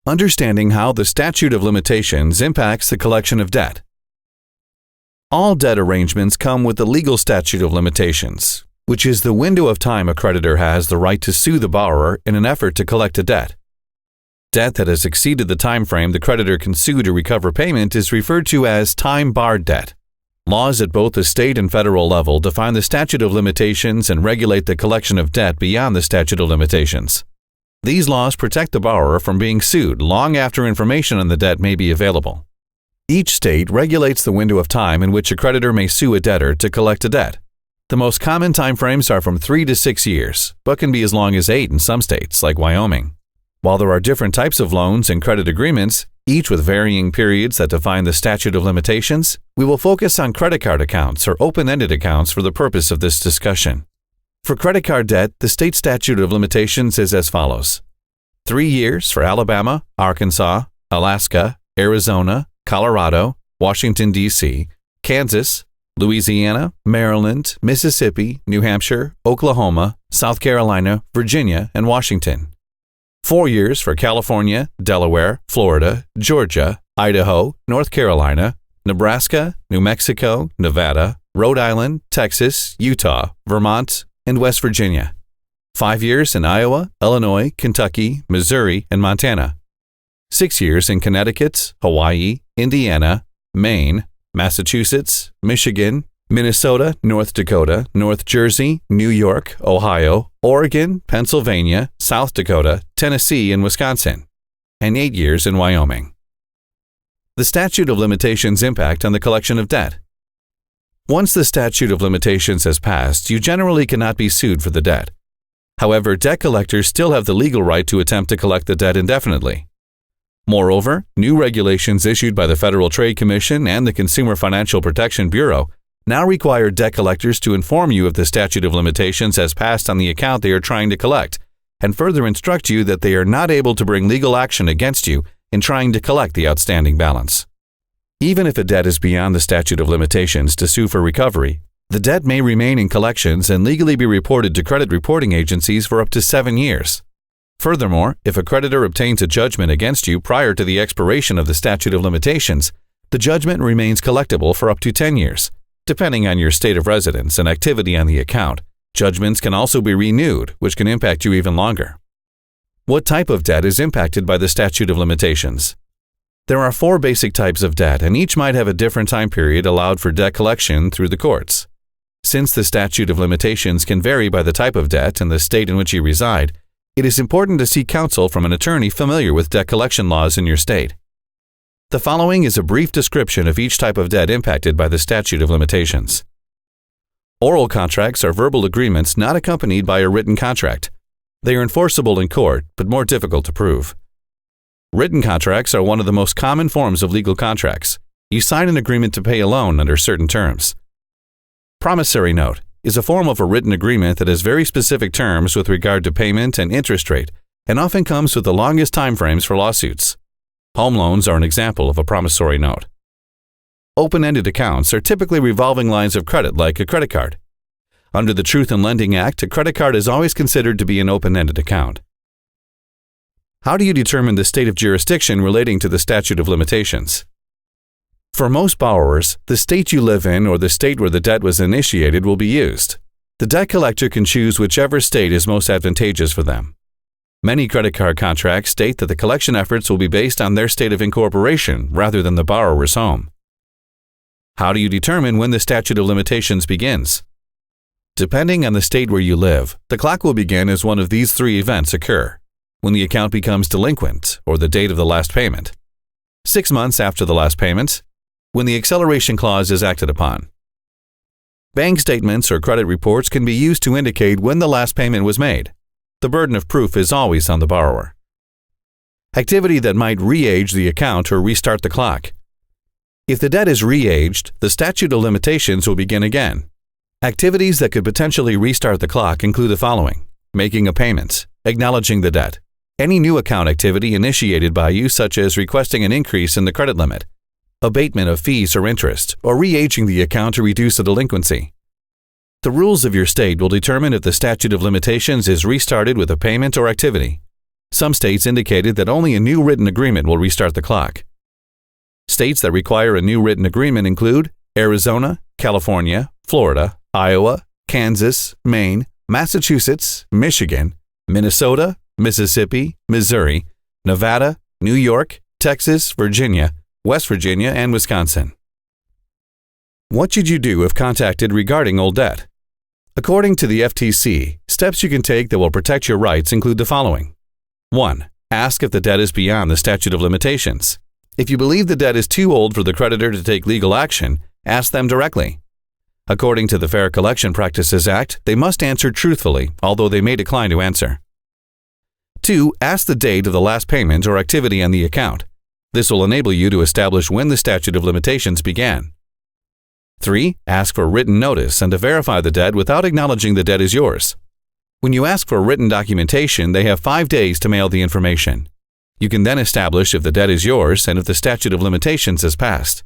Understanding how the statute of limitations impacts the collection of debt. All debt arrangements come with the legal statute of limitations, which is the window of time a creditor has the right to sue the borrower in an effort to collect a debt. Debt that has exceeded the time frame the creditor can sue to recover payment is referred to as time-barred debt. Laws at both the state and federal level define the statute of limitations and regulate the collection of debt beyond the statute of limitations. These laws protect the borrower from being sued long after information on the debt may be available. Each state regulates the window of time in which a creditor may sue a debtor to collect a debt. The most common timeframes are from 3 to 6 years, but can be as long as 8 in some states, like Wyoming. While there are different types of loans and credit agreements, each with varying periods that define the statute of limitations, we will focus on credit card accounts or open-ended accounts for the purpose of this discussion. For credit card debt, the state statute of limitations is as follows: 3 years for Alabama, Arkansas, Alaska, Arizona, Colorado, Washington, D.C., Kansas, Louisiana, Maryland, Mississippi, New Hampshire, Oklahoma, South Carolina, Virginia, and Washington. 4 years for California, Delaware, Florida, Georgia, Idaho, North Carolina, Nebraska, New Mexico, Nevada, Rhode Island, Texas, Utah, Vermont, and West Virginia. 5 years in Iowa, Illinois, Kentucky, Missouri, and Montana. 6 years in Connecticut, Hawaii, Indiana, Maine, Massachusetts, Michigan, Minnesota, North Dakota, North Jersey, New York, Ohio, Oregon, Pennsylvania, South Dakota, Tennessee, and Wisconsin. And 8 years in Wyoming. The statute of limitations impact on the collection of debt. Once the statute of limitations has passed, you generally cannot be sued for the debt. However, debt collectors still have the legal right to attempt to collect the debt indefinitely. Moreover, new regulations issued by the Federal Trade Commission and the Consumer Financial Protection Bureau now require debt collectors to inform you if the statute of limitations has passed on the account they are trying to collect, and further instruct you that they are not able to bring legal action against you in trying to collect the outstanding balance. Even if a debt is beyond the statute of limitations to sue for recovery, the debt may remain in collections and legally be reported to credit reporting agencies for up to 7 years. Furthermore, if a creditor obtains a judgment against you prior to the expiration of the statute of limitations, the judgment remains collectible for up to 10 years. Depending on your state of residence and activity on the account, judgments can also be renewed, which can impact you even longer. What type of debt is impacted by the statute of limitations? There are 4 basic types of debt, and each might have a different time period allowed for debt collection through the courts. Since the statute of limitations can vary by the type of debt and the state in which you reside, it is important to seek counsel from an attorney familiar with debt collection laws in your state. The following is a brief description of each type of debt impacted by the statute of limitations. Oral contracts are verbal agreements not accompanied by a written contract. They are enforceable in court, but more difficult to prove. Written contracts are one of the most common forms of legal contracts. You sign an agreement to pay a loan under certain terms. Promissory note is a form of a written agreement that has very specific terms with regard to payment and interest rate, and often comes with the longest timeframes for lawsuits. Home loans are an example of a promissory note. Open-ended accounts are typically revolving lines of credit like a credit card. Under the Truth in Lending Act, a credit card is always considered to be an open-ended account. How do you determine the state of jurisdiction relating to the statute of limitations? For most borrowers, the state you live in or the state where the debt was initiated will be used. The debt collector can choose whichever state is most advantageous for them. Many credit card contracts state that the collection efforts will be based on their state of incorporation rather than the borrower's home. How do you determine when the statute of limitations begins? Depending on the state where you live, the clock will begin as one of these 3 events occur: when the account becomes delinquent or the date of the last payment, 6 months after the last payment, when the acceleration clause is acted upon. Bank statements or credit reports can be used to indicate when the last payment was made. The burden of proof is always on the borrower. Activity that might re-age the account or restart the clock. If the debt is re-aged, the statute of limitations will begin again. Activities that could potentially restart the clock include the following: making a payment, acknowledging the debt, any new account activity initiated by you such as requesting an increase in the credit limit, abatement of fees or interest, or re-aging the account to reduce the delinquency. The rules of your state will determine if the statute of limitations is restarted with a payment or activity. Some states indicated that only a new written agreement will restart the clock. States that require a new written agreement include Arizona, California, Florida, Iowa, Kansas, Maine, Massachusetts, Michigan, Minnesota, Mississippi, Missouri, Nevada, New York, Texas, Virginia, West Virginia, and Wisconsin. What should you do if contacted regarding old debt? According to the FTC, steps you can take that will protect your rights include the following. 1. Ask if the debt is beyond the statute of limitations. If you believe the debt is too old for the creditor to take legal action, ask them directly. According to the Fair Collection Practices Act, they must answer truthfully, although they may decline to answer. 2. Ask the date of the last payment or activity on the account. This will enable you to establish when the statute of limitations began. 3. Ask for written notice and to verify the debt without acknowledging the debt is yours. When you ask for written documentation, they have 5 days to mail the information. You can then establish if the debt is yours and if the statute of limitations has passed.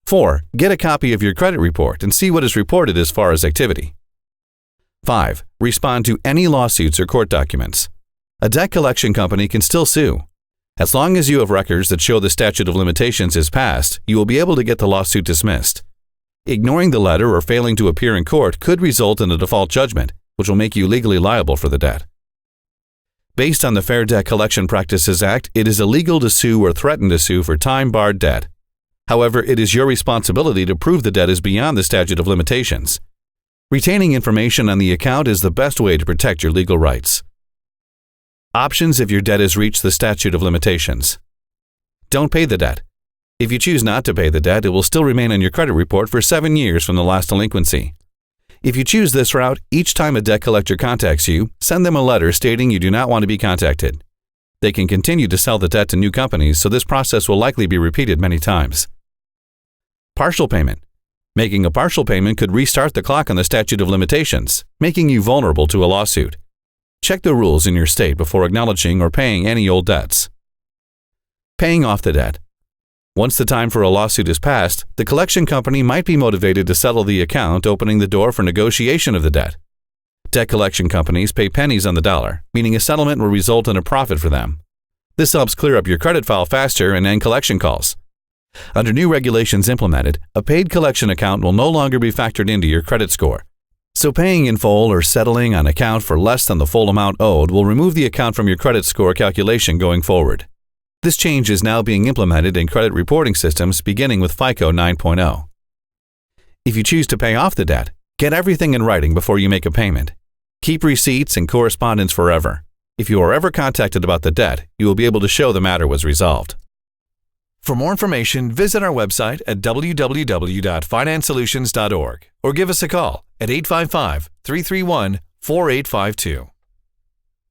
4. Get a copy of your credit report and see what is reported as far as activity. 5. Respond to any lawsuits or court documents. A debt collection company can still sue. As long as you have records that show the statute of limitations is passed, you will be able to get the lawsuit dismissed. Ignoring the letter or failing to appear in court could result in a default judgment, which will make you legally liable for the debt. Based on the Fair Debt Collection Practices Act, it is illegal to sue or threaten to sue for time-barred debt. However, it is your responsibility to prove the debt is beyond the statute of limitations. Retaining information on the account is the best way to protect your legal rights. Options if your debt has reached the statute of limitations. Don't pay the debt. If you choose not to pay the debt, it will still remain on your credit report for 7 years from the last delinquency. If you choose this route, each time a debt collector contacts you, send them a letter stating you do not want to be contacted. They can continue to sell the debt to new companies, so this process will likely be repeated many times. Partial payment. Making a partial payment could restart the clock on the statute of limitations, making you vulnerable to a lawsuit. Check the rules in your state before acknowledging or paying any old debts. Paying off the debt. Once the time for a lawsuit is passed, the collection company might be motivated to settle the account, opening the door for negotiation of the debt. Debt collection companies pay pennies on the dollar, meaning a settlement will result in a profit for them. This helps clear up your credit file faster and end collection calls. Under new regulations implemented, a paid collection account will no longer be factored into your credit score. So paying in full or settling on account for less than the full amount owed will remove the account from your credit score calculation going forward. This change is now being implemented in credit reporting systems beginning with FICO 9.0. If you choose to pay off the debt, get everything in writing before you make a payment. Keep receipts and correspondence forever. If you are ever contacted about the debt, you will be able to show the matter was resolved. For more information, visit our website at www.financesolutions.org or give us a call at 855-331-4852.